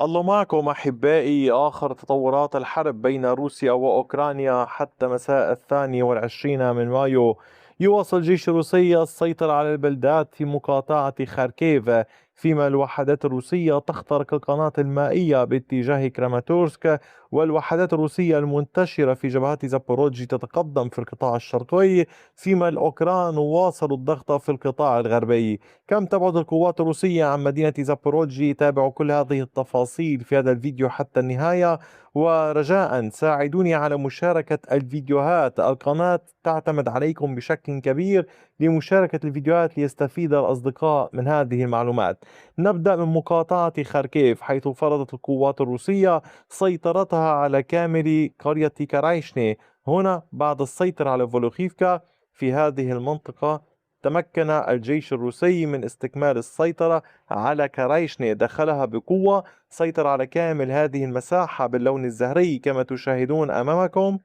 الله معكم أحبائي. آخر تطورات الحرب بين روسيا وأوكرانيا حتى مساء 22 من مايو. يواصل الجيش الروسي السيطرة على البلدات في مقاطعة خاركيف، فيما الوحدات الروسية تخترق القناة المائية باتجاه كراماتورسك، والوحدات الروسية المنتشرة في جبهات زابوروجي تتقدم في القطاع الشرقي، فيما الأوكران واصلوا الضغط في القطاع الغربي. كم تبعد القوات الروسية عن مدينة زابوروجي؟ تابعوا كل هذه التفاصيل في هذا الفيديو حتى النهاية، ورجاء ساعدوني على مشاركة الفيديوهات. القناة تعتمد عليكم بشكل كبير لمشاركة الفيديوهات ليستفيد الأصدقاء من هذه المعلومات. نبدأ من مقاطعة خاركيف، حيث فرضت القوات الروسية سيطرتها على كامل قرية كرايشني. هنا بعد السيطرة على فولوخيفكا في هذه المنطقة، تمكن الجيش الروسي من استكمال السيطرة على كرايشني، دخلها بقوة، سيطر على كامل هذه المساحة باللون الزهري كما تشاهدون أمامكم.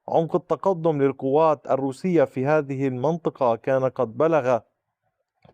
عمق التقدم للقوات الروسية في هذه المنطقة كان قد بلغ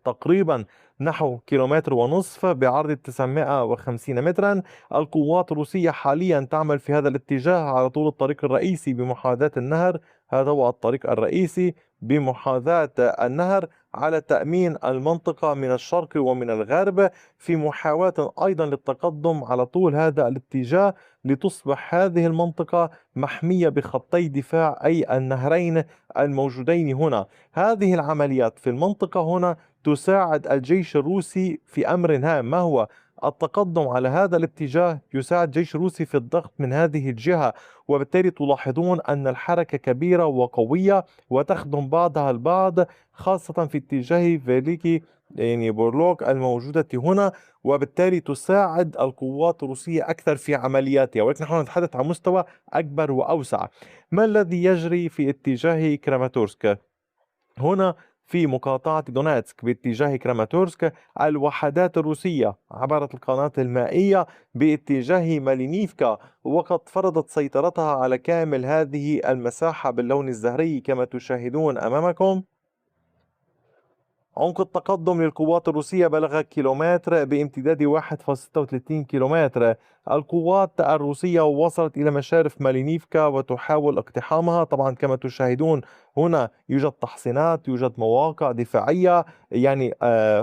تقريبا نحو كيلومتر ونصف بعرض 950 مترا. القوات الروسية حاليا تعمل في هذا الاتجاه على طول الطريق الرئيسي بمحاذاة النهر. هذا هو الطريق الرئيسي بمحاذاة النهر، على تأمين المنطقة من الشرق ومن الغرب، في محاولة أيضا للتقدم على طول هذا الاتجاه لتصبح هذه المنطقة محمية بخطي دفاع أي النهرين الموجودين هنا. هذه العمليات في المنطقة هنا تساعد الجيش الروسي في أمر هام، ما هو التقدم على هذا الاتجاه. يساعد الجيش الروسي في الضغط من هذه الجهة، وبالتالي تلاحظون أن الحركة كبيرة وقوية وتخدم بعضها البعض، خاصة في اتجاه فيليكي يعني بورلوك الموجودة هنا، وبالتالي تساعد القوات الروسية أكثر في عملياتها. ولكن نحن نتحدث عن مستوى أكبر وأوسع. ما الذي يجري في اتجاه كراماتورسك؟ هنا في مقاطعة دونيتسك باتجاه كراماتورسك، الوحدات الروسية عبرت القناة المائية باتجاه مالينيفكا، وقد فرضت سيطرتها على كامل هذه المساحة باللون الزهري كما تشاهدون أمامكم. عمق التقدم للقوات الروسية بلغ كيلومتر بامتداد 1.36 كيلومتر. القوات الروسية وصلت إلى مشارف مالينيفكا وتحاول اقتحامها. طبعا كما تشاهدون هنا يوجد تحصينات، يوجد مواقع دفاعية، يعني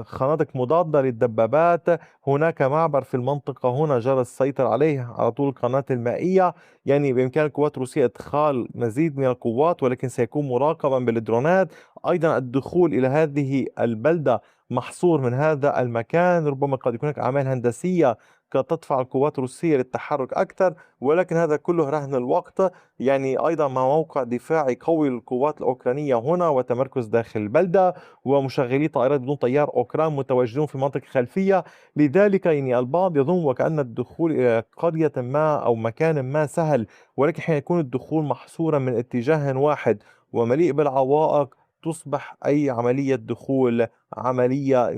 خنادق مضادة للدبابات. هناك معبر في المنطقة هنا جرى السيطرة عليه على طول القناة المائية. يعني بإمكان القوات الروسية إدخال مزيد من القوات، ولكن سيكون مراقبا بالدرونات. أيضا الدخول إلى هذه البلدة محصور من هذا المكان، ربما قد يكون هناك أعمال هندسية قد تدفع القوات الروسية للتحرك أكثر، ولكن هذا كله رهن الوقت. يعني أيضا مع موقع دفاعي قوي للقوات الأوكرانية هنا، وتمركز داخل البلدة، ومشغلي طائرات بدون طيار أوكران متواجدون في منطقة خلفية. لذلك يعني البعض يظن وكأن الدخول إلى قرية ما أو مكان ما سهل، ولكن حين يكون الدخول محصورا من اتجاه واحد ومليء بالعوائق، تصبح أي عملية دخول عملية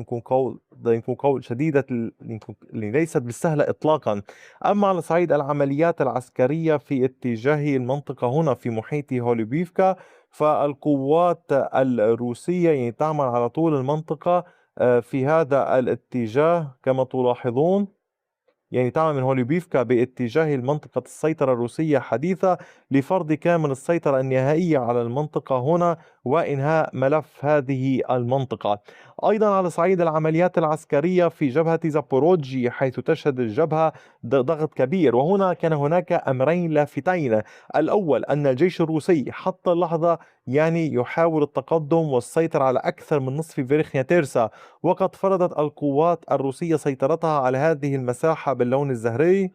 يمكن قول شديدة اللي ليست بالسهلة إطلاقا. أما على صعيد العمليات العسكرية في اتجاه المنطقة هنا في محيط هوليبيفكا، فالقوات الروسية يعني تعمل على طول المنطقة في هذا الاتجاه كما تلاحظون. يعني تعمل من هوليبيفكا باتجاه المنطقة السيطرة الروسية حديثة لفرض كامل السيطرة النهائية على المنطقة هنا وإنهاء ملف هذه المنطقة. أيضا على صعيد العمليات العسكرية في جبهة زابوروجي، حيث تشهد الجبهة ضغط كبير، وهنا كان هناك أمرين لافتين. الأول أن الجيش الروسي حتى اللحظة يعني يحاول التقدم والسيطرة على أكثر من نصف فيرخنيا تيرسا، وقد فرضت القوات الروسية سيطرتها على هذه المساحة باللون الزهري.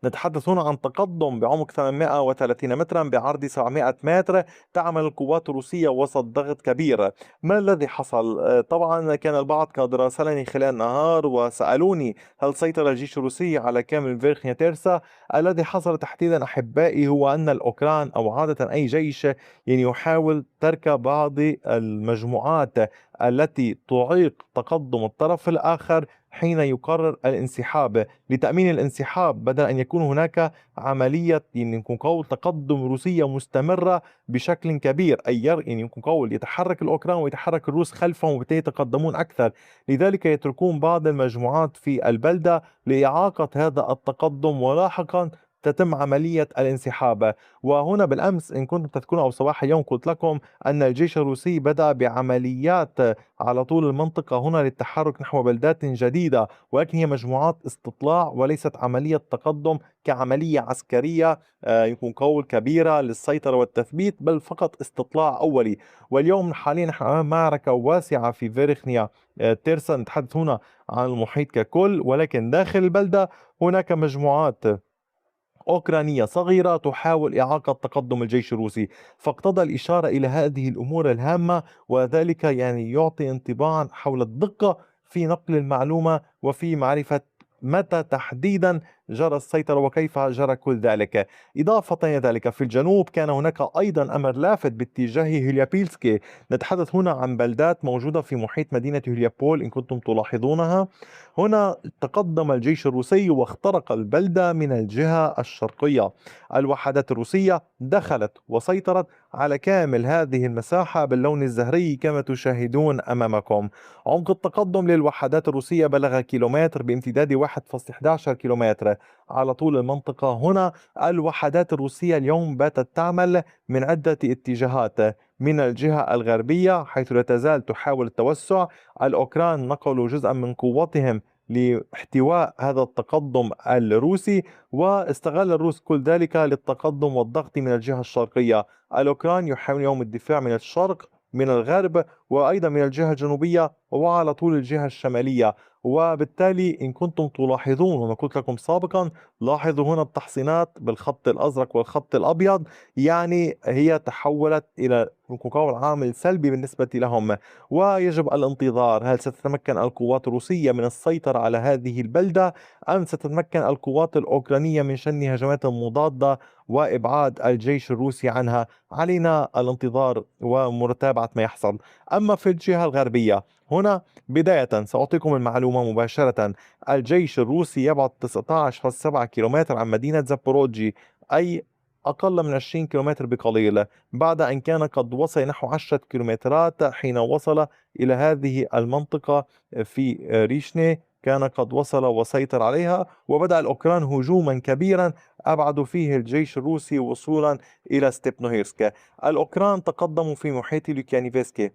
نتحدث هنا عن تقدم بعمق 830 مترا بعرض 700 متر. تعمل القوات الروسية وسط ضغط كبير. ما الذي حصل؟ طبعا كان البعض قد راسلني خلال النهار وسألوني هل سيطر الجيش الروسي على كامل فيرخنيا تيرسا. الذي حصل تحديدا أحبائي هو أن الأوكران أو عادة أي جيش يعني يحاول ترك بعض المجموعات التي تعيق تقدم الطرف الآخر حين يقرر الانسحاب. لتأمين الانسحاب بدل أن يكون هناك عملية يعني يكون قول تقدم روسية مستمرة بشكل كبير، أي يعني يكون قول يتحرك الأوكران ويتحرك الروس خلفهم وبالتالي يتقدمون أكثر، لذلك يتركون بعض المجموعات في البلدة لإعاقة هذا التقدم، ولاحقا تتم عملية الانسحاب. وهنا بالأمس إن كنتم تذكرون أو صباح اليوم قلت لكم أن الجيش الروسي بدأ بعمليات على طول المنطقة هنا للتحرك نحو بلدات جديدة، ولكن هي مجموعات استطلاع وليست عملية تقدم كعملية عسكرية يكون قول كبيرة للسيطرة والتثبيت، بل فقط استطلاع أولي. واليوم حاليا نحن أمام معركة واسعة في فيرخنيا تيرسا، نتحدث هنا عن المحيط ككل، ولكن داخل البلدة هناك مجموعات أوكرانية صغيرة تحاول إعاقة تقدم الجيش الروسي. فاقتضى الإشارة إلى هذه الأمور الهامة، وذلك يعني يعطي انطباعا حول الدقة في نقل المعلومة وفي معرفة متى تحديدا جرى السيطرة وكيف جرى كل ذلك. إضافة إلى ذلك في الجنوب كان هناك أيضا أمر لافت باتجاه هيليابيلسكي. نتحدث هنا عن بلدات موجودة في محيط مدينة هيليابول إن كنتم تلاحظونها. هنا تقدم الجيش الروسي واخترق البلدة من الجهة الشرقية. الوحدات الروسية دخلت وسيطرت على كامل هذه المساحة باللون الزهري كما تشاهدون أمامكم. عمق التقدم للوحدات الروسية بلغ كيلومتر بامتداد 1.11 كيلومتر على طول المنطقة. هنا الوحدات الروسية اليوم باتت تعمل من عدة اتجاهات. من الجهة الغربية حيث لا تزال تحاول التوسع، الأوكران نقلوا جزءا من قوتهم لاحتواء هذا التقدم الروسي، واستغل الروس كل ذلك للتقدم والضغط من الجهة الشرقية. الأوكران يحاول يوم الدفاع من الشرق من الغرب وأيضا من الجهة الجنوبية وعلى طول الجهة الشمالية. وبالتالي إن كنتم تلاحظون وما قلت لكم سابقا، لاحظوا هنا التحصينات بالخط الأزرق والخط الأبيض، يعني هي تحولت إلى قول عامل سلبي بالنسبة لهم، ويجب الانتظار. هل ستتمكن القوات الروسية من السيطرة على هذه البلدة، أم ستتمكن القوات الأوكرانية من شن هجمات مضادة وإبعاد الجيش الروسي عنها؟ علينا الانتظار ومتابعة ما يحصل. أما في الجهة الغربية هنا بداية سأعطيكم المعلومة مباشرة. الجيش الروسي يبعد 19.7 كيلومتر عن مدينة زابوروجي، أي أقل من 20 كيلومتر بقليل، بعد أن كان قد وصل نحو 10 كيلومترات حين وصل إلى هذه المنطقة في ريشني. كان قد وصل وسيطر عليها، وبدأ الأوكران هجوما كبيرا أبعدوا فيه الجيش الروسي وصولا إلى ستيبنوهيرسك. الأوكران تقدموا في محيط لوكيانيفسكي،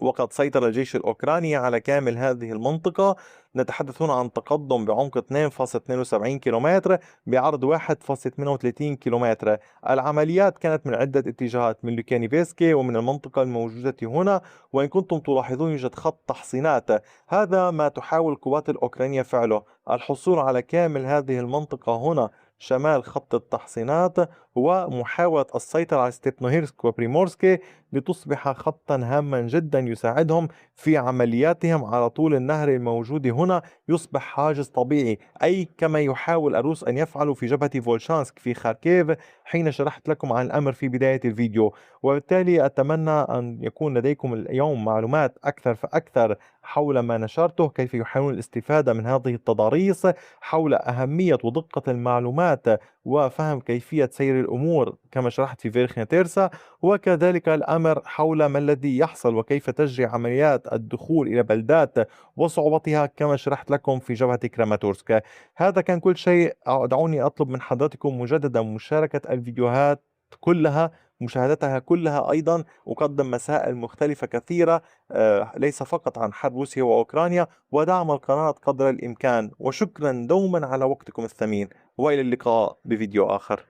وقد سيطر الجيش الأوكراني على كامل هذه المنطقة. نتحدث هنا عن تقدم بعمق 2.72 كيلومتر بعرض 1.38 كيلومتر. العمليات كانت من عدة اتجاهات، من لوكانيفسكي ومن المنطقة الموجودة هنا. وإن كنتم تلاحظون يوجد خط تحصينات، هذا ما تحاول القوات الأوكرانية فعله، الحصول على كامل هذه المنطقة هنا شمال خط التحصينات، ومحاولة السيطرة على ستيبنوهيرسك وبريمورسكي لتصبح خطا هاما جدا يساعدهم في عملياتهم على طول النهر الموجود هنا، يصبح حاجز طبيعي، أي كما يحاول الروس أن يفعلوا في جبهة فولشانسك في خاركيف حين شرحت لكم عن الأمر في بداية الفيديو. وبالتالي أتمنى أن يكون لديكم اليوم معلومات أكثر فأكثر حول ما نشرته، كيف يحاولون الاستفادة من هذه التضاريس، حول أهمية ودقة المعلومات وفهم كيفية سير الأمور كما شرحت في فيرخنا تيرسا، وكذلك الأمر حول ما الذي يحصل وكيف تجري عمليات الدخول إلى بلدات وصعوبتها كما شرحت لكم في جبهة كراماتورسك. هذا كان كل شيء. دعوني أطلب من حضراتكم مجددا مشاركة الفيديوهات كلها، مشاهدتها كلها. أيضا أقدم مسائل مختلفة كثيرة ليس فقط عن حرب روسيا وأوكرانيا، ودعم القناة قدر الإمكان. وشكرا دوما على وقتكم الثمين، وإلى اللقاء بفيديو آخر.